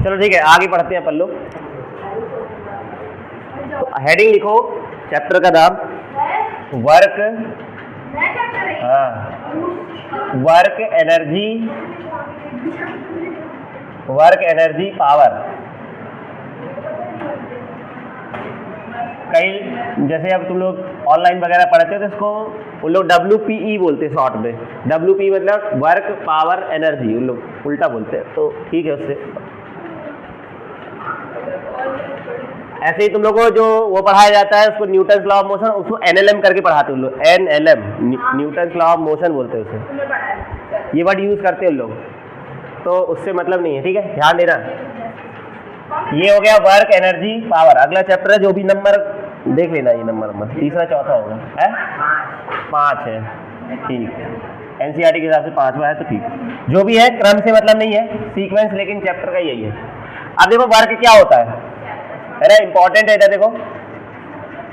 चलो ठीक है, आगे पढ़ते हैं अपन लोग। हेडिंग लिखो चैप्टर का नाम, वर्क, हाँ, work energy, work energy power. कई जैसे अब तुम लोग ऑनलाइन वगैरह पढ़ते हो तो इसको उन लोग WPE बोलते हैं शॉर्ट में। WPE मतलब वर्क पावर एनर्जी, उन लोग उल्टा बोलते हैं, तो ठीक है। उससे ऐसे ही तुम लोग को जो वो पढ़ाया जाता है उसको न्यूटन लॉ ऑफ मोशन, उसको NLM करके पढ़ाते हैं उन लोग। NLM Newton law of motion बोलते हैं उसे, ये वर्ड यूज करते हैं उन लोग, तो उससे मतलब नहीं है, ठीक है, ध्यान देना। ये हो गया वर्क एनर्जी पावर। अगला चैप्टर है, जो भी नंबर देख लेना, ये नंबर तीसरा चौथा होगा, है 5 है, ठीक है। NCERT के हिसाब से 5वां है, तो ठीक। जो भी है क्रम से मतलब नहीं है, सीक्वेंस लेकिन चैप्टर का यही है। अब देखो वर्क क्या होता है ना, इंपॉर्टेंट है इधर देखो।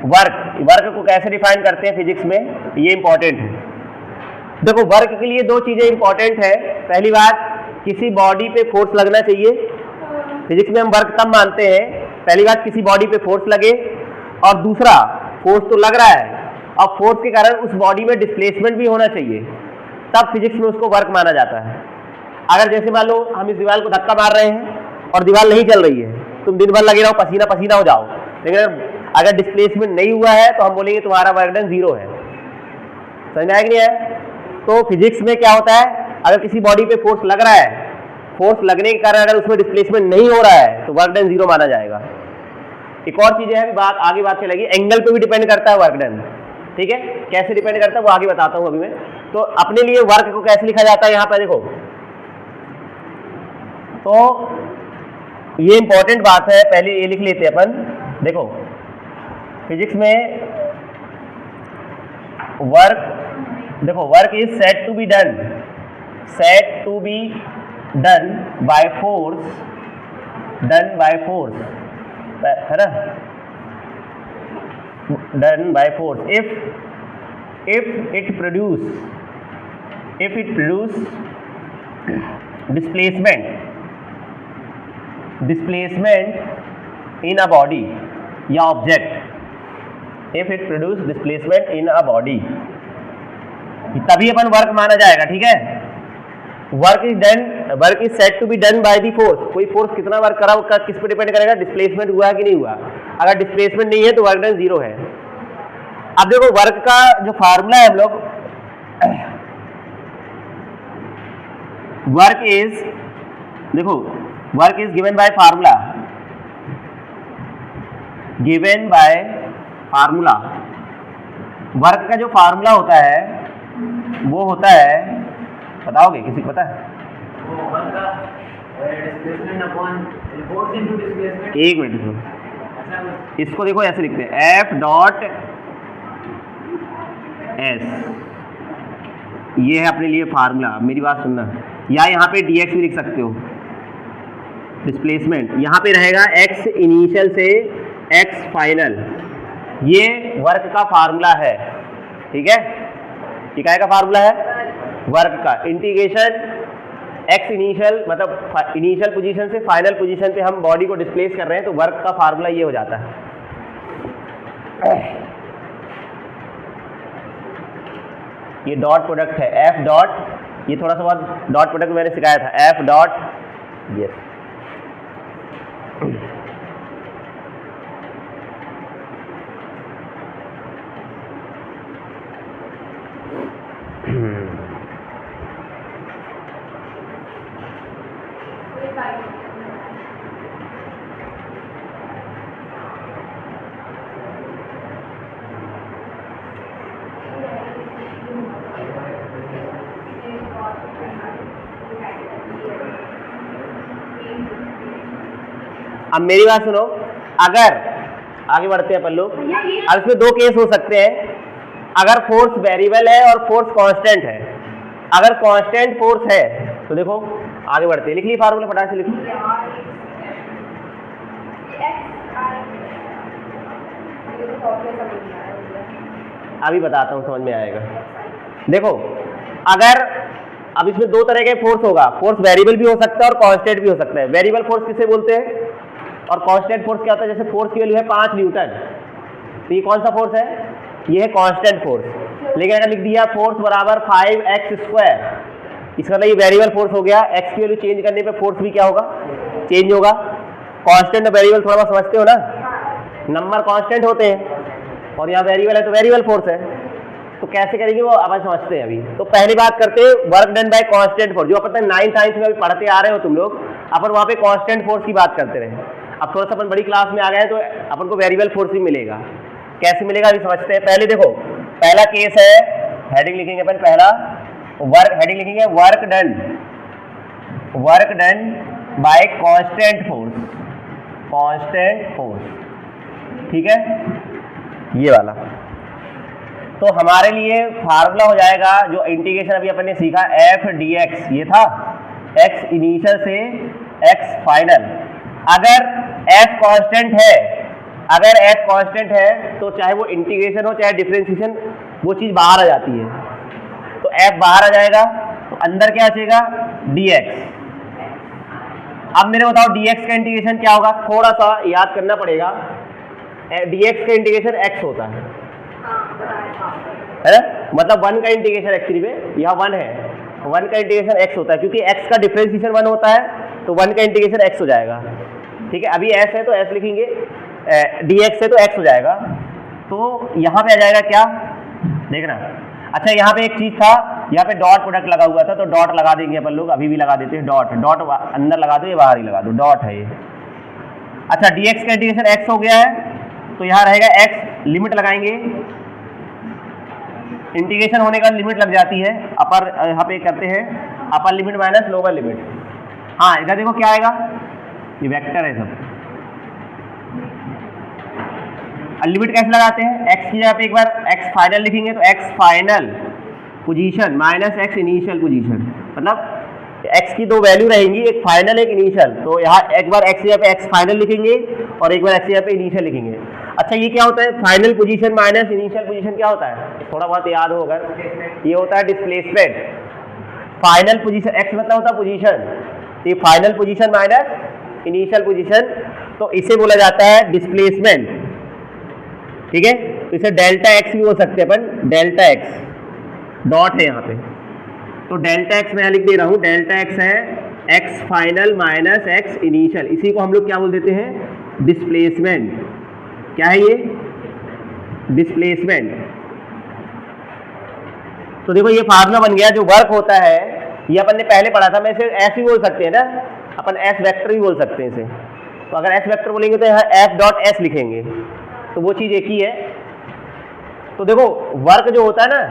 वर्क को कैसे डिफाइन करते हैं फिजिक्स में, ये इंपॉर्टेंट है। देखो वर्क के लिए दो चीजें इंपॉर्टेंट है। पहली बात, किसी बॉडी पे फोर्स लगना चाहिए। फिजिक्स में हम वर्क तब मानते हैं, पहली बात किसी बॉडी पे फोर्स लगे, और दूसरा फोर्स तो लग रहा है, और फोर्स के कारण उस बॉडी में डिस्प्लेसमेंट भी होना चाहिए, तब फिजिक्स में उसको वर्क माना जाता है। अगर जैसे मान लो हम इस दीवार को धक्का मार रहे हैं और दीवार नहीं चल रही है, तुम दिन भर लगे रहो, पसीना पसीना हो जाओ, लेकिन अगर डिस्प्लेसमेंट नहीं हुआ है तो हम बोलेंगे तुम्हारा वर्क डन 0 है। समझ में आया कि नहीं आया? तो फिजिक्स में क्या होता है, अगर किसी बॉडी पे फोर्स लग रहा है, फोर्स लगने के कारण अगर उसमें डिस्प्लेसमेंट नहीं हो रहा है तो वर्क डन 0 माना जाएगा। एक और चीज है, बात आगे बात चलेगी, एंगल पे भी डिपेंड करता है वर्क डन, ठीक है। कैसे डिपेंड करता है वो आगे बताता हूं अभी मैं। तो अपने लिए वर्क को कैसे लिखा जाता है यहां पर देखो, तो ये इंपॉर्टेंट बात है, पहले ये लिख लेते हैं अपन। देखो फिजिक्स में वर्क, देखो work is said to be done, said to be done by force, done by force, है ना, done by force if it produce displacement in a body या object, if it produce displacement in a body, तभी अपन work माना जाएगा, ठीक है। Work is said to be done by the force. कोई फोर्स कितना वर्क करा वो किस पे डिपेंड करेगा, डिस्प्लेसमेंट हुआ कि नहीं हुआ। अगर डिस्प्लेसमेंट नहीं है तो वर्क डन 0 है। अब देखो वर्क का जो फार्मूला है हम लोग, वर्क इज, देखो work is given by formula, given by formula. Work का जो फार्मूला होता है वो होता है, बताओगे, किसी को पता है? एक मिनट, इसको देखो ऐसे लिखते हैं, F डॉट S, ये है अपने लिए फार्मूला। मेरी बात सुनना, या यहाँ पे dx भी लिख सकते हो, डिस्प्लेसमेंट यहाँ पे रहेगा x इनिशियल से x फाइनल, ये वर्क का फार्मूला है, ठीक है। ठीक है, का फार्मूला है वर्क का, इंटीग्रेशन x इनिशियल, मतलब इनिशियल पोजीशन से फाइनल पोजीशन पे हम बॉडी को डिस्प्लेस कर रहे हैं, तो वर्क का फार्मूला ये हो जाता है। ये डॉट प्रोडक्ट है, F डॉट, ये थोड़ा सा बहुत डॉट प्रोडक्ट मैंने सिखाया था, F डॉट, यस, अब मेरी बात सुनो, अगर आगे बढ़ते हैं अपन लोग, अब इसमें दो केस हो सकते हैं। अगर फोर्स वेरिएबल है और फोर्स कांस्टेंट है, अगर कांस्टेंट फोर्स है तो देखो आगे बढ़ते हैं, लिख ली फार्मूला, फटाक से लिखो। अभी बताता हूं, समझ में आएगा। देखो अगर अब इसमें दो तरह के फोर्स होगा, फोर्स वेरिएबल भी हो सकता है और कांस्टेंट भी हो सकता है। वेरिएबल फोर्स किसे बोलते हैं और कांस्टेंट फोर्स क्या होता है? जैसे फोर्स की वैल्यू है 5 न्यूटन, तो ये कौन सा फोर्स है? ये है कांस्टेंट फोर्स। लेकिन अगर लिख दिया फोर्स बराबर 5x², इसका मतलब ये वेरिएबल फोर्स हो गया। x की वैल्यू चेंज करने पे फोर्स भी क्या होगा? चेंज होगा। कांस्टेंट और वेरिएबल थोड़ा बहुत समझते हो ना, नंबर कांस्टेंट होते हैं और यहाँ वेरिएबल है तो वेरिएबल फोर्स है। तो कैसे करेंगे वो अपन समझते हैं अभी। तो पहली बात करते हैं work done by constant force, जो अपन 9th 9th में अभी पढ़ते आ रहे हो तुम लोग, अपन वहाँ पे कांस्टेंट फोर्स की बात करते रहे। अब थोड़ा सा अपन बड़ी क्लास में आ गए तो अपन को वेरिएबल फोर्स भी मिलेगा। कैसे मिलेगा अभी समझते हैं। पहले देखो, पहला केस है, हेडिंग लिखेंगे अपन, पहला वर्क, हेडिंग लिखेंगे work done by constant force, constant force, ठीक है, ये वाला। तो हमारे लिए फार्मूला हो जाएगा जो इंटीग्रेशन अभी अपन ने सीखा, एफ डी एक्स, ये था एक्स इनिशियल से एक्स फाइनल। अगर एफ कांस्टेंट है, अगर एफ कांस्टेंट है तो चाहे वो इंटीग्रेशन हो चाहे डिफरेंशिएशन, वो चीज बाहर आ जाती है। तो एफ बाहर आ जाएगा तो अंदर क्या बचेगा? dx। अब मेरे बताओ dx का इंटीग्रेशन क्या होगा? थोड़ा सा याद करना पड़ेगा। dx का इंटीग्रेशन x होता है ना, मतलब 1 का इंटीग्रेशन एक्चुअली में यहाँ 1 है, 1 का इंटीग्रेशन x होता है, क्योंकि x का डिफरेंशिएशन 1 होता है तो 1 का इंटीग्रेशन x हो जाएगा। ठीक है, अभी s है तो s लिखेंगे, dx है तो x हो जाएगा। तो यहाँ पे आ जाएगा क्या, देखना। अच्छा, यहाँ पे एक चीज था, यहाँ पे डॉट प्रोडक्ट लगा हुआ था, तो डॉट लगा देंगे अपन लोग, अभी भी लगा देते हैं डॉट। डॉट अंदर लगा दो या बाहर ही लगा दो, डॉट है ये। अच्छा, dx का इंटीग्रेशन x हो गया है तो यहाँ रहेगा x, लिमिट लगाएंगे, इंटीग्रेशन होने का लिमिट लग जाती है, अपर यहाँ पे करते हैं upper limit minus lower limit. हाँ, इधर देखो क्या आएगा, ये वेक्टर है सब। लिमिट कैसे लगाते हैं? x की जगह पे एक बार x फाइनल लिखेंगे तो x final position minus x initial position, मतलब x की दो वैल्यू रहेंगी, एक फाइनल एक इनिशियल। तो यहाँ एक बार x की जगह पे x फाइनल लिखेंगे और एक बार x की जगह पे इनिशियल लिखेंगे। अच्छा, ये क्या होता है? Final position minus initial position क्या होता है? थोड़ा बहुत याद हो अगर, ये होता है डिस्प्लेसमेंट। फाइनल पोजीशन x मतलब होता है पोजीशन, ये final position minus initial position, तो इसे बोला जाता है डिस्प्लेसमेंट। ठीक है, तो इसे डेल्टा x भी बोल सकते हैं अपन, डेल्टा x, डॉट है यहाँ पे, तो डेल्टा x मैं यहाँ लिख दे रहा हूँ, डेल्टा x है x final minus x initial, इसी को हम लोग क्या बोल देते हैं? डिस्प्लेसमेंट। क्या है ये? डिस्प्लेसमेंट। तो देखो ये फार्मूला बन गया। जो वर्क होता है ये अपन ने पहले पढ़ा था, मैं इसे एस भी बोल सकते हैं ना, अपन एस वेक्टर भी बोल सकते हैं इसे। तो अगर एस वेक्टर बोलेंगे तो यहाँ एफ डॉट एस लिखेंगे, तो वो चीज एक ही है। तो देखो वर्क जो होता है ना,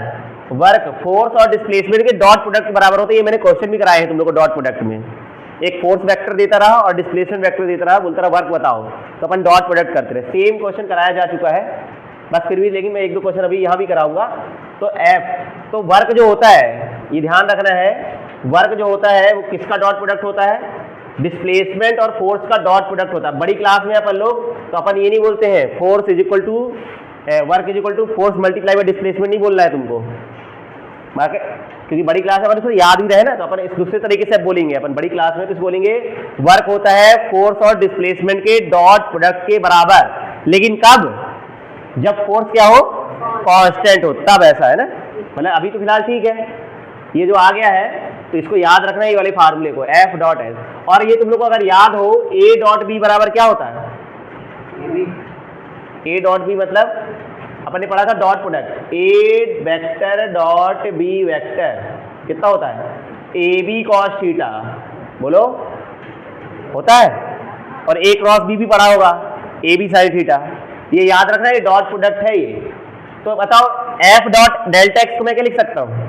वर्क फोर्स और डिस्प्लेसमेंट के डॉट प्रोडक्ट बराबर होते हैं। ये मैंने क्वेश्चन भी कराए हैं तुम लोग को डॉट प्रोडक्ट में, एक फोर्स वेक्टर देता रहा और डिस्प्लेसमेंट वेक्टर देता रहा, बोलता रहा वर्क बताओ, तो अपन डॉट प्रोडक्ट करते रहे। सेम क्वेश्चन कराया जा चुका है, बस फिर भी लेकिन मैं एक दो क्वेश्चन अभी यहाँ भी कराऊंगा। तो एफ, तो वर्क जो होता है, ये ध्यान रखना है, वर्क जो होता है वो किसका डॉट प्रोडक्ट होता है? डिस्प्लेसमेंट और फोर्स का डॉट प्रोडक्ट होता है। बड़ी क्लास में अपन लोग, तो अपन ये नहीं बोलते हैं force is equal to work is equal to force multiply by displacement, नहीं बोलना है तुमको, क्योंकि बड़ी क्लास में अपन इसको याद भी रहे ना, तो अपन इस दूसरे तरीके से बोलेंगे। अपन बड़ी क्लास में तो बोलेंगे वर्क होता है फोर्स और डिस्प्लेसमेंट के डॉट प्रोडक्ट के बराबर, लेकिन कब? जब फोर्स क्या हो? कांस्टेंट हो, तब ऐसा है ना। मतलब अभी तो फिलहाल ठीक है, ये जो आ गया है तो इसको याद रखना है, ये वाले फार्मूले को, एफ डॉट एस। और ये तुम लोग को अगर याद हो, ए डॉट बी बराबर क्या होता है? ए डॉट बी मतलब अपन ने पढ़ा था डॉट प्रोडक्ट, ए वेक्टर डॉट बी वेक्टर कितना होता है? ए बी कॉस थीटा, बोलो होता है। और ए क्रॉस बी भी पढ़ा होगा, ए बी साइन थीटा, ये याद रखना, ये डॉट प्रोडक्ट है ये। तो बताओ एफ डॉट डेल्टा एक्स को मैं क्या लिख सकता हूँ?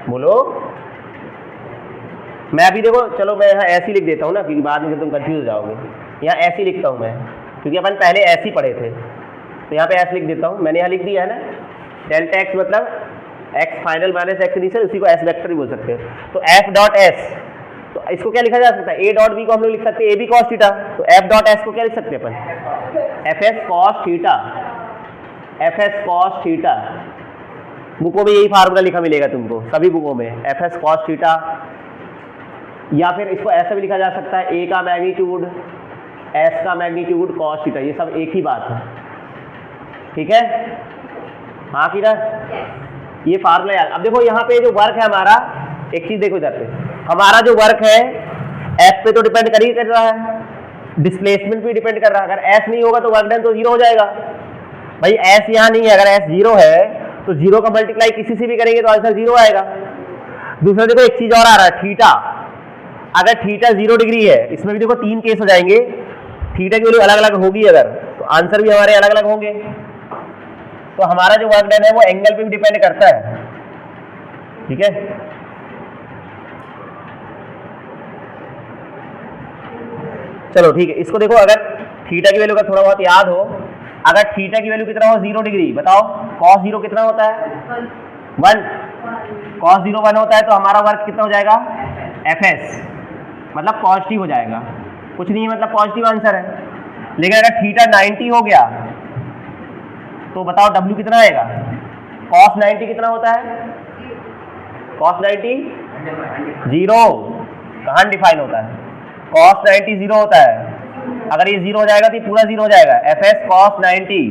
बोलो। मैं अभी देखो, चलो मैं यहाँ ऐसे ही लिख देता हूँ ना, क्योंकि बाद में तुम कंफ्यूज हो जाओगे। यहाँ ऐसे ही लिखता हूँ मैं, क्योंकि अपन पहले ऐसे ही पढ़े थे, तो यहाँ पे ऐसे लिख देता हूँ। मैंने यहाँ लिख दिया है ना, डेल्टा एक्स मतलब x final minus x initial, उसी को एस वेक्टर भी बोल सकते हैं। तो एफ डॉट एस, तो इसको क्या लिखा जा सकता है? ए डॉट बी को हम लोग लिख सकते हैं ए बी कॉस थीटा, तो एफ डॉट एस को क्या लिख सकते हैं अपन? F S cos theta, F S cos theta. बुकों में यही फार्मूला लिखा मिलेगा तुमको, सभी बुकों में, एफ एस कॉस थीटा, या फिर इसको ऐसा भी लिखा जा सकता है ए का मैग्नीट्यूड एस का मैग्नीट्यूड कॉस थीटा, ये सब एक ही बात है, ठीक है। हाँ कि ना, ये फार्मूला याद। अब देखो यहाँ पे जो वर्क है हमारा, एक चीज देखो इधर पे, हमारा जो वर्क है एफ पे तो डिपेंड कर रहा है, डिस्प्लेसमेंट पे डिपेंड कर रहा है। अगर एस नहीं होगा तो वर्क डन तो जीरो हो जाएगा। भाई एस यहाँ नहीं है, अगर एस जीरो है तो जीरो का मल्टीप्लाई किसी से भी करेंगे तो आंसर जीरो आएगा। दूसरा देखो एक चीज और आ रहा है, थीटा, अगर थीटा 0 डिग्री है, इसमें भी देखो 3 केस हो जाएंगे, थीटा की वैल्यू अलग अलग होगी अगर, तो आंसर भी हमारे अलग अलग होंगे। तो हमारा जो वर्क डन है वो एंगल पे भी डिपेंड करता है, ठीक है। चलो ठीक है, इसको देखो, अगर थीटा की वैल्यू का थोड़ा बहुत याद हो, अगर थीटा की वैल्यू कितना हो 0 डिग्री, बताओ cos 0 कितना होता है 1, cos 0 1 होता है, तो हमारा वर्क कितना हो जाएगा एफ एस, मतलब पॉजिटिव हो जाएगा, कुछ नहीं है मतलब पॉजिटिव आंसर है। लेकिन अगर थीटा 90 हो गया तो बताओ W कितना आएगा, cos 90 कितना होता है, cos 90 0, कहाँ डिफाइन होता है, cos 90 0 होता है, अगर ये 0 हो जाएगा तो ये पूरा 0 हो जाएगा, एफ एस cos 90,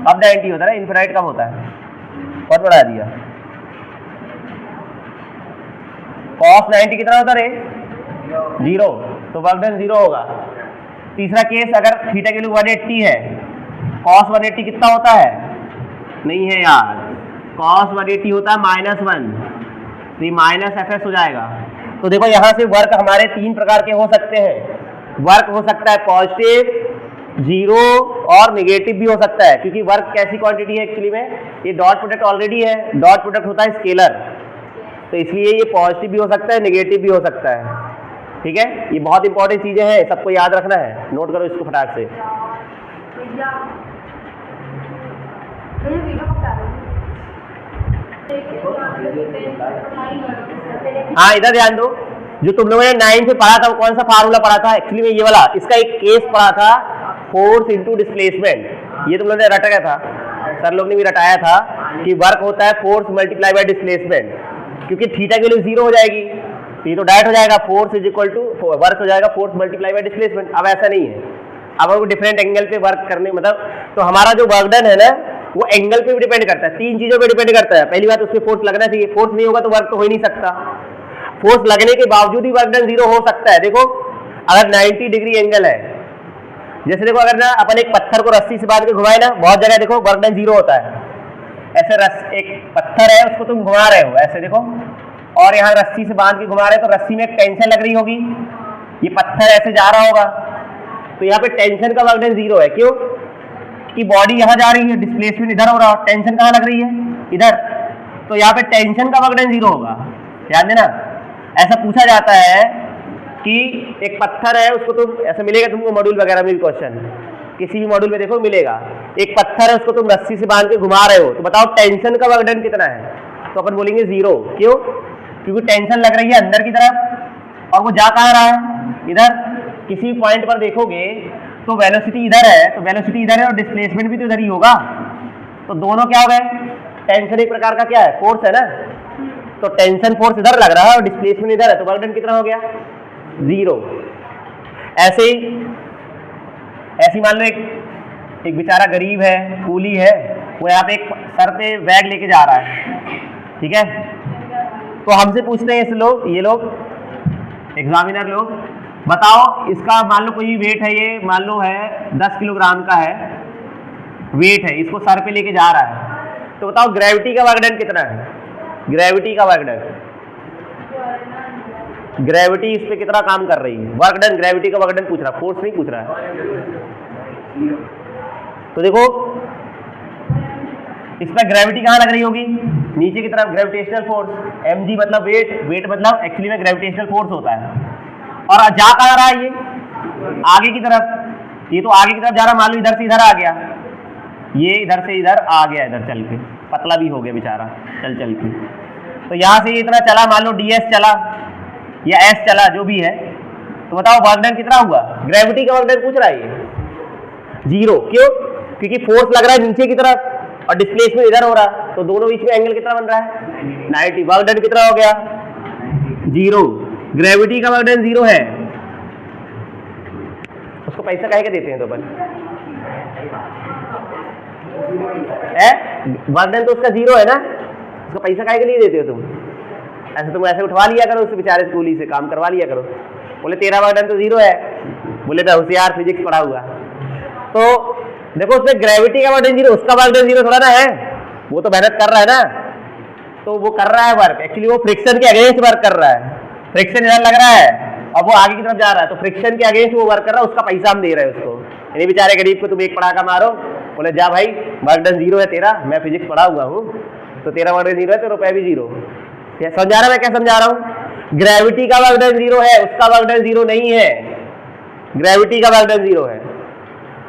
अब 90 होता है ना, इन्फिनाइट कम होता है, बहुत बढ़ा दिया। cos 90 कितना होता रे 0, तो वर्क डन 0 होगा। तीसरा केस, अगर थीटा की वैल्यू 180 है, cos 180 कितना होता है, नहीं है यार, cos 180 होता है -1, तो ये माइनस एफ एस हो जाएगा। तो देखो यहाँ से वर्क हमारे 3 प्रकार के हो सकते हैं, वर्क हो सकता है पॉजिटिव, जीरो और नेगेटिव भी हो सकता है, क्योंकि वर्क कैसी क्वांटिटी है एक्चुअली में, ये डॉट प्रोडक्ट ऑलरेडी है, डॉट प्रोडक्ट होता है स्केलर, तो इसलिए ये पॉजिटिव भी हो सकता है, नेगेटिव भी हो सकता है, ठीक है। ये बहुत इंपॉर्टेंट चीजें हैं, सबको याद रखना है, नोट करो इसको फटाक से। हाँ इधर ध्यान दो, जो तुम लोगों ने 9 से पढ़ा था वो कौन सा फार्मूला पढ़ा था एक्चुअली में, ये वाला, इसका एक केस पढ़ा था, फोर्स इनटू डिस्प्लेसमेंट, ये तुम लोगों ने रटा था, सर लोग ने भी रटाया था कि वर्क होता है फोर्स मल्टीप्लाई बाय डिस्प्लेसमेंट, क्योंकि थीटा की वैल्यू 0 हो जाएगी, ये तो डायरेक्ट हो जाएगा, force is equal to work हो जाएगा फोर्स मल्टीप्लाई बाय डिस्प्लेसमेंट। अब ऐसा नहीं है, अब हमको डिफरेंट एंगल पे वर्क करने, मतलब तो हमारा जो वर्क डन है ना वो एंगल पे भी डिपेंड करता है, 3 चीजों पे डिपेंड करता है। पहली बात, उसमें फोर्स लगना चाहिए, फोर्स नहीं होगा तो वर्क तो हो ही नहीं सकता, फोर्स लगने के बावजूद ही वर्क डन 0 हो सकता है। देखो अगर 90 डिग्री एंगल है, जैसे देखो अगर ना अपन एक पत्थर को रस्सी से बांध के घुमाए ना, बहुत जगह देखो वर्क डन 0 होता है, ऐसे एक पत्थर है उसको तुम घुमा रहे हो ऐसे देखो, और यहाँ रस्सी से बांध के घुमा रहे हो तो रस्सी में एक टेंशन लग रही होगी, ये पत्थर ऐसे जा रहा होगा, तो यहाँ पे टेंशन का वर्क डन 0 है, क्यों कि बॉडी यहाँ जा रही है, डिस्प्लेसमेंट इधर हो रहा है, टेंशन कहाँ लग रही है इधर, तो यहाँ पे टेंशन का वर्क डन 0 होगा, ध्यान देना। ऐसा पूछा जाता है कि एक पत्थर है, उसको तुम ऐसा मिलेगा तुमको मॉड्यूल वगैरह में भी क्वेश्चन, किसी भी मॉड्यूल में देखो मिलेगा, एक पत्थर है उसको तुम रस्सी से बांध के घुमा रहे हो, तो बताओ टेंशन का वर्क डन कितना है, तो अपन बोलेंगे 0, क्यों क्योंकि टेंशन लग रही है अंदर की तरफ, और वो जा कहाँ रहा है इधर, किसी भी पॉइंट पर देखोगे तो वेलोसिटी इधर है, तो वेलोसिटी इधर है और डिस्प्लेसमेंट भी तो इधर ही होगा, तो दोनों क्या हो गए, टेंशन एक प्रकार का क्या है, फोर्स है ना, तो टेंशन फोर्स इधर लग रहा है और डिस्प्लेसमेंट इधर है, तो वर्क डन कितना हो गया 0। ऐसे ही मान लो एक बेचारा गरीब है, कूली है, वो यहाँ पे एक सर पे बैग लेके जा रहा है, ठीक है, तो हमसे पूछते हैं ये लोग एग्जामिनर लोग, बताओ इसका मान लो कोई वेट है, ये मान लो है 10 किलोग्राम का है वेट है, इसको सर पे लेके जा रहा है, तो बताओ ग्रेविटी का वर्क डन कितना है, ग्रेविटी का वर्क डन, ग्रेविटी इस पे कितना काम कर रही है, वर्क डन, ग्रेविटी का वर्क डन पूछ रहा, फोर्स नहीं पूछ रहा है। तो देखो इस पर ग्रेविटी कहाँ लग रही होगी, नीचे की तरफ, ग्रेविटेशनल फोर्स, mg मतलब वेट, वेट मतलब एक्चुअली में ग्रेविटेशनल फोर्स होता है, और जा कहाँ रहा है ये आगे की तरफ, ये तो आगे की तरफ जा रहा, मान लो इधर से इधर आ गया, ये इधर से इधर आ गया, इधर चल के पतला भी हो गया बेचारा चल के, तो यहाँ से इतना चला, मान लो ds चला या s चला जो भी है, तो बताओ वर्क डन कितना हुआ, ग्रेविटी का वर्क डन पूछ रहा है ये 0, क्यों क्योंकि फोर्स लग रहा है नीचे की तरफ और डिस्प्लेसमेंट इधर हो रहा है, तो दोनों बीच में एंगल कितना बन रहा है 90। वर्क डन कितना हो गया 0। ग्रेविटी का वर्क डन 0 है, उसको पैसा काहे के देते हैं तो अपन वर्क डन तो उसका 0 है ना, उसका पैसा काहे के लिए देते हो तुम? तुम ऐसे उठवा लिया करो उससे बेचारे स्कूली से काम करवा लिया करो। बोले तेरा वर्क डन तो 0 है, बोले मैं होशियार फिजिक्स पढ़ा हुआ। तो देखो उसमें ग्रेविटी का वर्क डन 0, उसका वर्क डन 0 थोड़ा ना है, वो तो मेहनत कर रहा है ना, तो वो कर रहा है वर्क, एक्चुअली वो फ्रिक्शन के अगेंस्ट वर्क कर रहा है। फ्रिक्शन इधर लग रहा है और वो आगे की तरफ जा रहा है, तो फ्रिक्शन के अगेंस्ट वो वर्क कर रहा है, उसका पैसा हम दे रहे हैं उसको। यानी बेचारे गरीब को तुम एक पड़ाका मारो, बोले जा भाई वर्क डन 0 है तेरा, मैं फिजिक्स पढ़ा हुआ हूँ, तो तेरा वर्क डन 0 है तो रुपए भी 0। समझा रहा मैं क्या समझा रहा हूँ? ग्रेविटी का वर्क डन 0 है, उसका वर्क डन 0 नहीं है, ग्रेविटी का वर्क डन 0 है।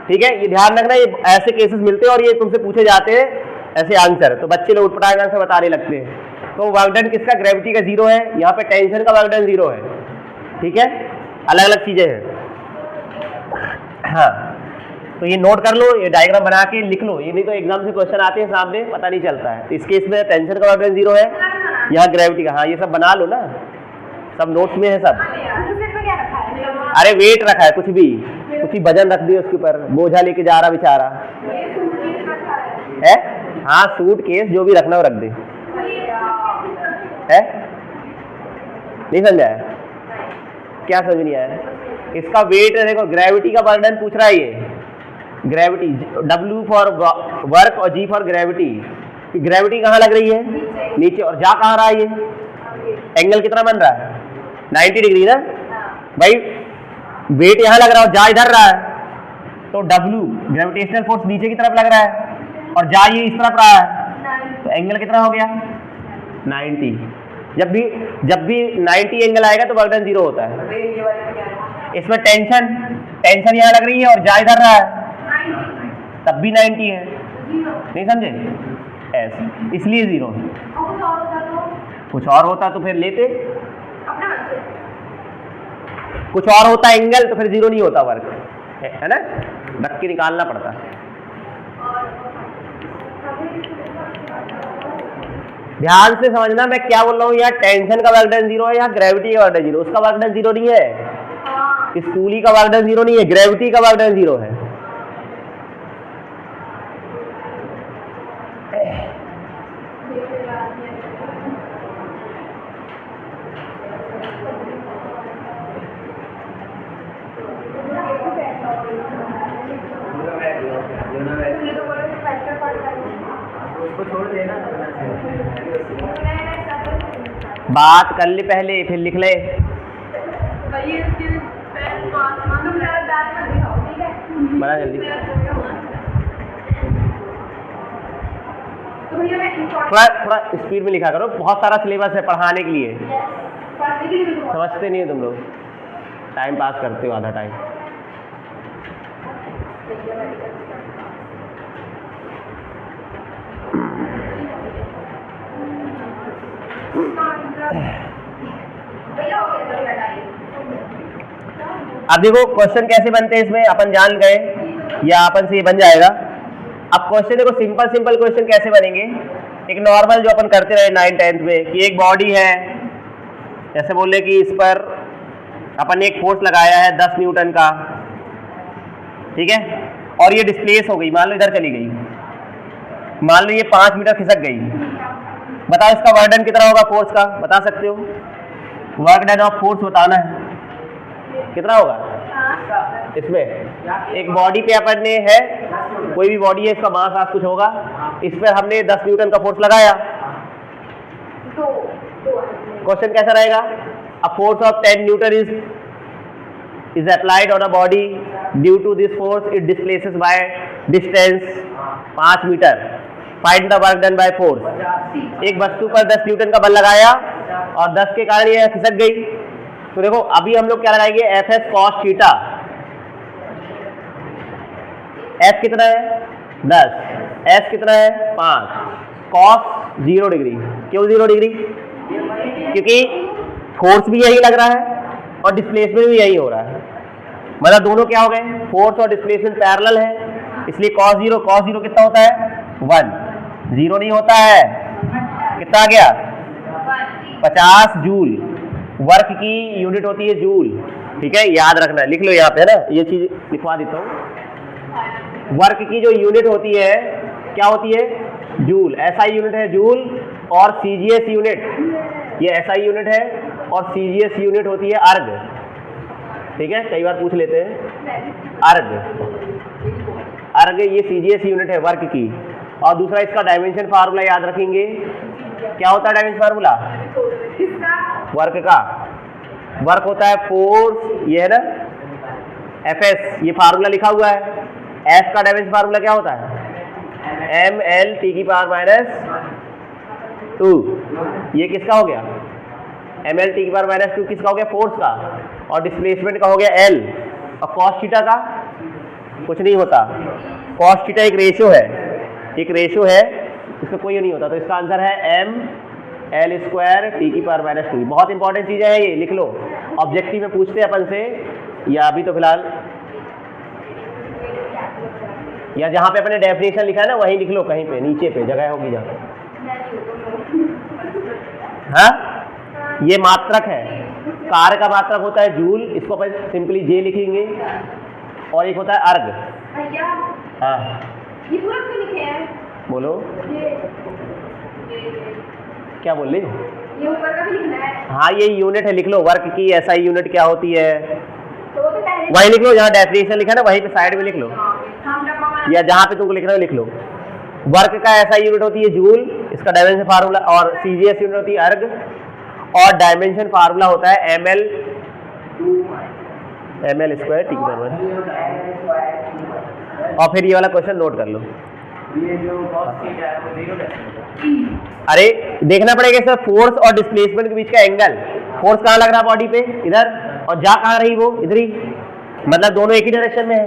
ठीक है, ये ध्यान रखना, ये ऐसे केसेस मिलते हैं और ये तुमसे पूछे जाते हैं ऐसे आंसर, तो बच्चे लोग उठपटांग आंसर बताने लगते हैं। तो वर्क डन किसका? ग्रेविटी का 0 है, यहाँ पे टेंशन का वर्क डन 0 है। ठीक है, अलग अलग चीजें हैं। हाँ, तो ये नोट कर लो, ये डायग्राम बना के लिख लो, ये नहीं तो एग्जाम से क्वेश्चन आते हैं सामने पता नहीं चलता है। तो इस केस में टेंशन का वर्क डन 0 है, यहाँ ग्रेविटी का। हाँ, ये सब बना लो ना, सब नोट्स में है सब। अरे वेट रखा है, कुछ भी वजन रख दिया उसके ऊपर, बोझा लेके जा रहा बेचारा है। हाँ, सूट केस जो भी रखना हो रख दे, है नहीं समझा है? क्या समझ नहीं आया? इसका वेट है, देखो ग्रेविटी का वर्क डन पूछ रहा है ये, ग्रेविटी W फॉर वर्क और G फॉर ग्रेविटी। ग्रेविटी कहाँ लग रही है? नीचे, और जा कहाँ रहा है ये? एंगल कितना बन रहा है 90 डिग्री ना भाई, वेट यहाँ लग रहा है और जा इधर रहा है, तो W ग्रेविटेशनल फोर्स नीचे की तरफ लग रहा है और जा ये इस तरफ रहा है, तो एंगल कितना हो गया 90। जब भी 90 एंगल आएगा तो वर्क डन 0 होता है। इसमें टेंशन यहाँ लग रही है और जा इधर रहा है, तब भी 90 है, नहीं समझे? ऐसे, इसलिए 0 है। कुछ और होता तो फिर लेते, कुछ और होता एंगल तो फिर 0 नहीं होता वर्क, है ना, रख के निकालना पड़ता। ध्यान से समझना मैं क्या बोल रहा हूँ, यहाँ टेंशन का वर्क डन 0 है, यहाँ ग्रेविटी का वर्क डन 0। उसका वर्क डन 0 नहीं है, स्कूली का वर्क डन 0 नहीं है, ग्रेविटी का वर्क डन 0 है। बात कर ले पहले फिर लिख ले। बड़ा जल्दी, थोड़ा स्पीड में लिखा करो, बहुत सारा सिलेबस है पढ़ाने के लिए, समझते नहीं हो तुम लोग, टाइम पास करते हो आधा टाइम। अब देखो क्वेश्चन कैसे बनते हैं, इसमें अपन जान गए या अपन से ये बन जाएगा। अब क्वेश्चन देखो, सिंपल क्वेश्चन कैसे बनेंगे, एक नॉर्मल जो अपन करते रहे 9th 10th में, कि एक बॉडी है, जैसे बोले कि इस पर अपन ने एक फोर्स लगाया है 10 न्यूटन का, ठीक है, और ये डिस्प्लेस हो गई, मान लो इधर चली गई, मान लो ये 5 मीटर खिसक गई। बताओ इसका वर्क डन कितना होगा फोर्स का, बता सकते हो? वर्क डन ऑफ फोर्स बताना है, कितना होगा? इसमें एक बॉडी पे अपन ने है, कोई भी बॉडी है, इसका मास आज कुछ होगा, इस पर हमने 10 न्यूटन का फोर्स लगाया। क्वेश्चन कैसा रहेगा? A force of 10 Newton is applied on a body, due to this force it displaces by distance 5 metre, find the work done by force। एक वस्तु पर 10 न्यूटन का बल लगाया और 10 के कारण ये खिसक गई, तो देखो अभी हम लोग क्या लगाएंगे, F S cos theta. F कितना है 10, एस कितना है 5, कॉस 0 डिग्री। क्यों 0 डिग्री? क्योंकि फोर्स भी यही लग रहा है और डिस्प्लेसमेंट भी यही हो रहा है, मतलब दोनों क्या हो गए, फोर्स और डिस्प्लेसमेंट पैरेलल है, इसलिए cos 0 कितना होता है 1। 0 नहीं होता है, कितना आ गया 50 जूल। वर्क की यूनिट होती है जूल, ठीक है, याद रखना, लिख लो यहाँ पे, है ना, ये चीज लिखवा देता हूँ। वर्क की जो यूनिट होती है क्या होती है, जूल। एसआई यूनिट है जूल, और सीजीएस यूनिट, ये एसआई यूनिट है, और सीजीएस यूनिट होती है अर्ग, ठीक है, कई बार पूछ लेते हैं। अर्ग, अर्ग ये सीजीएस यूनिट है वर्क की। और दूसरा इसका डायमेंशन फार्मूला याद रखेंगे, क्या होता है डायमेंशन फार्मूला वर्क का? वर्क होता है फोर्स, ये है ना एफएस, ये फार्मूला लिखा हुआ है। एफ का डायमेंशन फार्मूला क्या होता है, ml(T)-2। ये किसका हो गया, ml(T)-2 किसका हो गया, फोर्स का, और डिस्प्लेसमेंट का हो गया L। और कॉस थीटा का कुछ नहीं होता, कॉस थीटा एक रेशियो है, एक रेशियो है, इसका कोई नहीं होता। तो इसका आंसर है ml²T⁻²। बहुत इंपॉर्टेंट चीजें हैं ये, लिख लो, ऑब्जेक्टिव में पूछते हैं अपन से, या अभी तो फिलहाल या जहां पे अपने डेफिनेशन लिखा है ना वहीं लिख लो, कहीं पे नीचे पे जगह होगी जहां। हाँ, ये मात्रक है, कार्य का मात्रक होता है जूल, इसको अपन सिंपली जे लिखेंगे, और एक होता है अर्ग। हाँ ये पूरा क्यों लिखे हैं? बोलो क्या बोल रही? ये ऊपर का भी लिखना है। हाँ ये यूनिट है, लिख लो, वर्क की एसआई यूनिट क्या होती है, तो वो तो पहले वहीं लिख लो, जहाँ डेफिनेशन लिखा है ना वहीं पे साइड में लिख लो, या जहाँ पे तुमको लिखना है लिख लो। वर्क का एसआई यूनिट होती है जूल, इसका डायमेंशन फार्मूला, और सीजीएस यूनिट होती है अर्ग, और डायमेंशन फार्मूला होता है ml²T⁻²। और फिर ये वाला क्वेश्चन नोट कर लो। अरे देखना पड़ेगा सर, फोर्स और डिस्प्लेसमेंट के बीच का एंगल, फोर्स कहाँ लग रहा है बॉडी पे, इधर, और जा कहाँ रही वो, इधर ही, मतलब दोनों एक ही डायरेक्शन में है,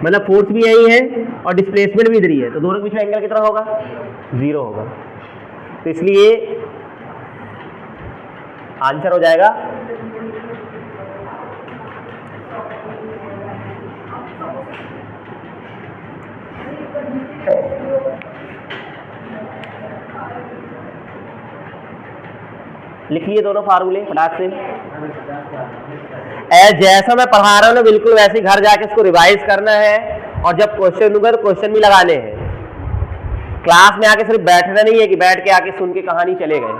मतलब फोर्स भी यही है और डिस्प्लेसमेंट भी इधर ही है, तो दोनों के बीच में एंगल कितना होगा, 0 होगा। तो इसलिए आंसर हो जाएगा लिख लिए दोनों फार्मूले फटाक से। जैसा मैं पढ़ा रहा हूँ ना बिल्कुल वैसे घर जाके इसको रिवाइज करना है, और जब क्वेश्चन दूंगा तो क्वेश्चन भी लगाने हैं। क्लास में आके सिर्फ बैठना नहीं है कि बैठ के आके सुन के कहानी चले गए,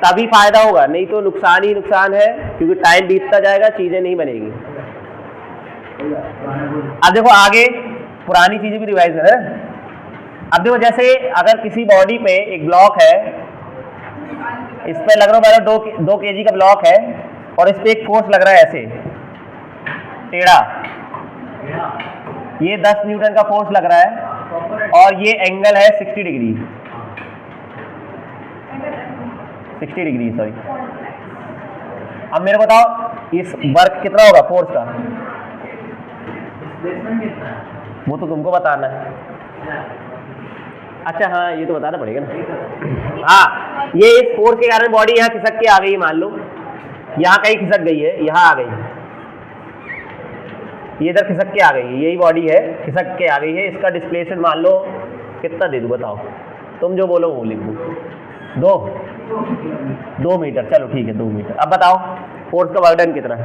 तभी फायदा होगा, नहीं तो नुकसान ही नुकसान है, क्योंकि टाइम बीतता जाएगा, चीजें नहीं बनेगी। अब देखो आगे पुरानी चीजें भी रिवाइज है। अब देखो जैसे अगर किसी बॉडी पे एक ब्लॉक है, इस पे लग रहा है 2 kg का ब्लॉक है, और इस पे एक फोर्स लग रहा है ऐसे टेढ़ा, ये 10 न्यूटन का फोर्स लग रहा है, और ये एंगल है 60 डिग्री, 60 डिग्री सॉरी। अब मेरे को बताओ इस वर्क कितना होगा फोर्स का, वो तो तुमको बताना है। अच्छा हाँ ये तो बताना पड़ेगा ना। हाँ ये इस फोर्स के कारण बॉडी यहाँ खिसक के आ गई है, मान लो यहाँ कहीं खिसक गई है, यहाँ आ गई, ये इधर खिसक के आ गई है, यही बॉडी है खिसक के आ गई है। इसका डिस्प्लेसमेंट मान लो कितना दे दूँ बताओ, तुम जो बोलो वो लिख दूँ, 2 मीटर, चलो ठीक है 2 मीटर। अब बताओ फोर्स का वर्क डन कितना है,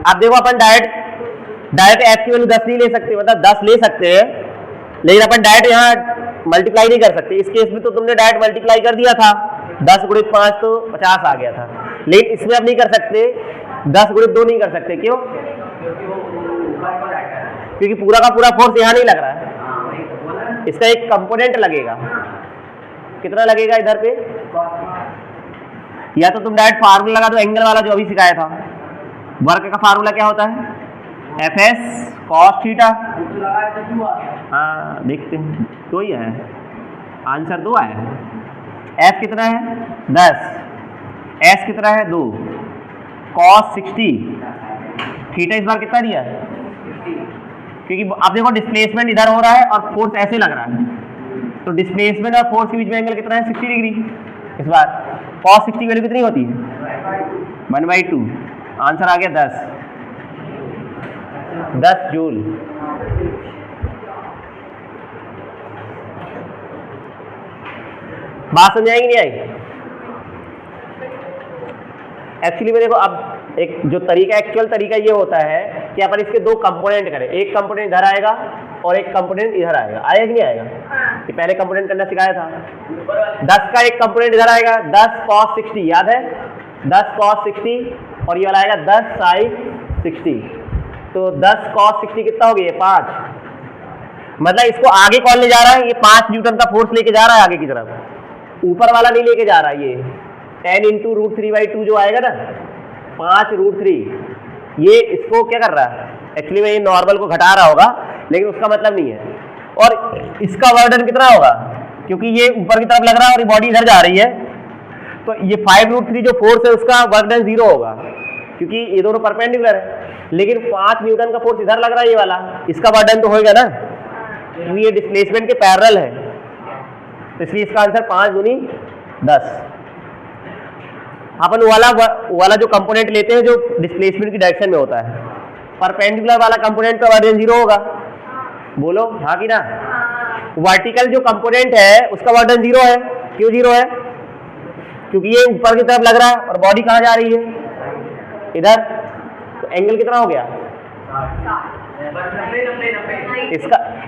अब देखो अपन डायरेक्ट एफ की वैल्यू 10 नहीं ले सकते, मतलब 10 ले सकते हैं, लेकिन अपन डायरेक्ट यहाँ मल्टीप्लाई नहीं कर सकते। इस केस में तो तुमने डायरेक्ट मल्टीप्लाई कर दिया था, 10 × 5 तो 50 आ गया था, लेकिन इसमें अब नहीं कर सकते, 10 × 2 नहीं कर सकते। क्यों? क्योंकि पूरा का पूरा फोर्स यहाँ नहीं लग रहा है, इसका एक कंपोनेंट लगेगा। कितना लगेगा इधर पे, या तो तुम डायरेक्ट फार्मूला लगा दो एंगल वाला जो अभी सिखाया था। वर्क का फार्मूला क्या होता है, Fs cos थीटा। हाँ देखते हैं, 2 ही है आंसर, 2 आया है। F कितना है 10, S कितना है 2, cos 60, थीटा इस बार कितना दिया है, क्योंकि आप देखो डिस्प्लेसमेंट इधर हो रहा है और फोर्स ऐसे लग रहा है, तो डिस्प्लेसमेंट और फोर्स के बीच में एंगल कितना है 60 डिग्री। इस बार cos 60 की वैल्यू कितनी होती है 1/2, आंसर आ गया 10। 10 जूल। बात समझ आएगी नहीं आएगी? एक्चुअली में देखो, अब एक जो तरीका, एक्चुअल तरीका ये होता है कि अपन इसके दो कंपोनेंट करें, एक कंपोनेंट इधर आएगा और एक कंपोनेंट इधर आएगा। आएगा कि नहीं आएगा? कि पहले कंपोनेंट करना सिखाया था। 10 का एक कंपोनेंट इधर आएगा, 10 cos 60, याद है? 10 cos 60 और ये वाला आएगा 10 sin 60। तो 10 cos 60 कितना हो गया? 5। मतलब इसको आगे कौन ले जा रहा है? ये 5 न्यूटन का फोर्स लेके जा रहा है आगे की तरफ, ऊपर वाला नहीं लेके जा रहा है। ये 10 × √3/2 जो आएगा ना, 5√3, ये इसको क्या कर रहा है? एक्चुअली में ये नॉर्मल को घटा रहा होगा, लेकिन उसका मतलब नहीं है। और इसका वर्डन कितना होगा? क्योंकि ये ऊपर की तरफ लग रहा है और ये बॉडी इधर जा रही है, तो ये 5√3 जो फोर्स है उसका वर्डन 0 होगा, क्योंकि ये दोनों परपेंडिकुलर है। लेकिन 5 न्यूटन का फोर्स इधर लग रहा है, ये वाला, इसका वर्डन तो होगा ना, क्योंकि ये डिस्प्लेसमेंट के पैरेलल है। तो इसलिए इसका आंसर 5 दूनी 10। अपन वाला जो कंपोनेंट लेते हैं जो डिस्प्लेसमेंट की डायरेक्शन में होता है, परपेंडिकुलर वाला कंपोनेंट का वर्डन 0 होगा। बोलो हाँ कि ना? वर्टिकल जो कंपोनेंट है उसका वर्डन 0 है। क्यों 0 है? क्योंकि ये ऊपर की तरफ लग रहा है और बॉडी कहाँ जा रही है? इधर। तो एंगल कितना हो गया?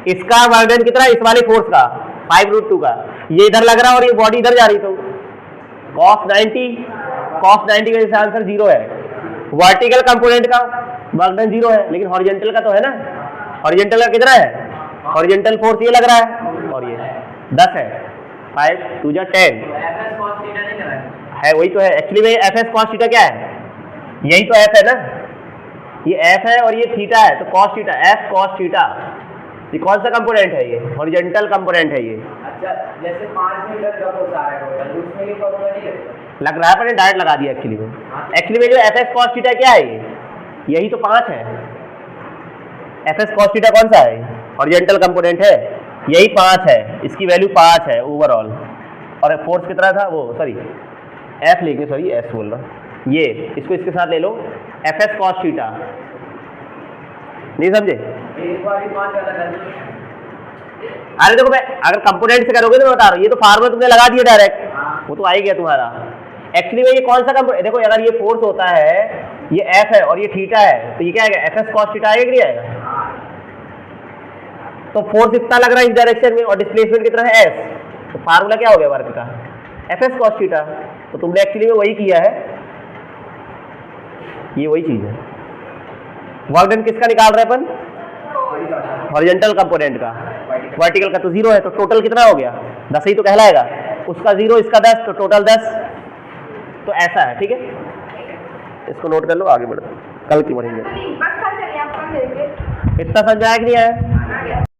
इसका वर्डन कितना? इस वाले फोर्स का 5√2 का, ये इधर लग रहा है और ये बॉडी इधर जा रही, तो cos 90 की वजह से आंसर 0 है। वर्टिकल कंपोनेंट का वर्डन 0 है, लेकिन हॉरिजॉन्टल का तो है ना। हॉरिजॉन्टल का कितना है? हॉरिजॉन्टल फोर्स ये लग रहा है और ये 10 है। 5 2 जा 10 है, वही तो है। एक्चुअली में fs cos थीटा क्या है? यही तो f है ना, ये f है और ये थीटा है, तो cos theta, f cos theta. ये कौन सा कंपोनेंट है? ये हॉरिजॉन्टल कंपोनेंट है ये। अच्छा, जैसे 5 मीटर का फोर्स आ रहा है टोटल, उसमें ये फॉर्मूला नहीं लग रहा है, पर डायरेक्ट लगा दिया एक्चुअली में। एक्चुअली में जो fs cos थीटा क्या है? ये यही तो 5 है। fs cos थीटा कौन सा है? हॉरिजॉन्टल कंपोनेंट है, यही 5 है। इसकी वैल्यू 5 है ओवरऑल। और फोर्स कितना था? वो सॉरी f लेके, सॉरी s बोल रहा, ये इसको इसके साथ ले लो, fs cos थीटा। नहीं समझे? एक बार ही 5 वाला कर दो। अरे देखो, मैं अगर कंपोनेंट से करोगे तो मैं बता रहा हूँ, ये तो फार्मूला तुमने लगा दिया डायरेक्ट, वो तो आ ही गया तुम्हारा। एक्चुअली में ये कौन सा कंपोनेंट? देखो, अगर ये फोर्स होता है, ये f है और ये थीटा है, तो ये क्या आएगा? fs cos थीटा आएगा कि नहीं आएगा? तो फोर्स इतना लग रहा है इस डायरेक्शन में और डिस्प्लेसमेंट कितना है? s। तो फार्मूला क्या हो गया वर्क का? fs cos theta. तो तुमने एक्चुअली में वही किया है, ये वही चीज है। वर्क डन किसका निकाल रहे हैं अपन? हॉरिजॉन्टल कंपोनेंट का। वर्टिकल का तो 0 है, तो टोटल कितना हो गया? 10 ही तो कहलाएगा। उसका 0, इसका 10, तो टोटल 10। तो ऐसा है, ठीक है? इसको नोट कर लो, आगे बढ़ो, कल की बढ़ेंगे। बस कल चलिए, आप कल मिलेंगे। इतना समझ आया कि नहीं आया?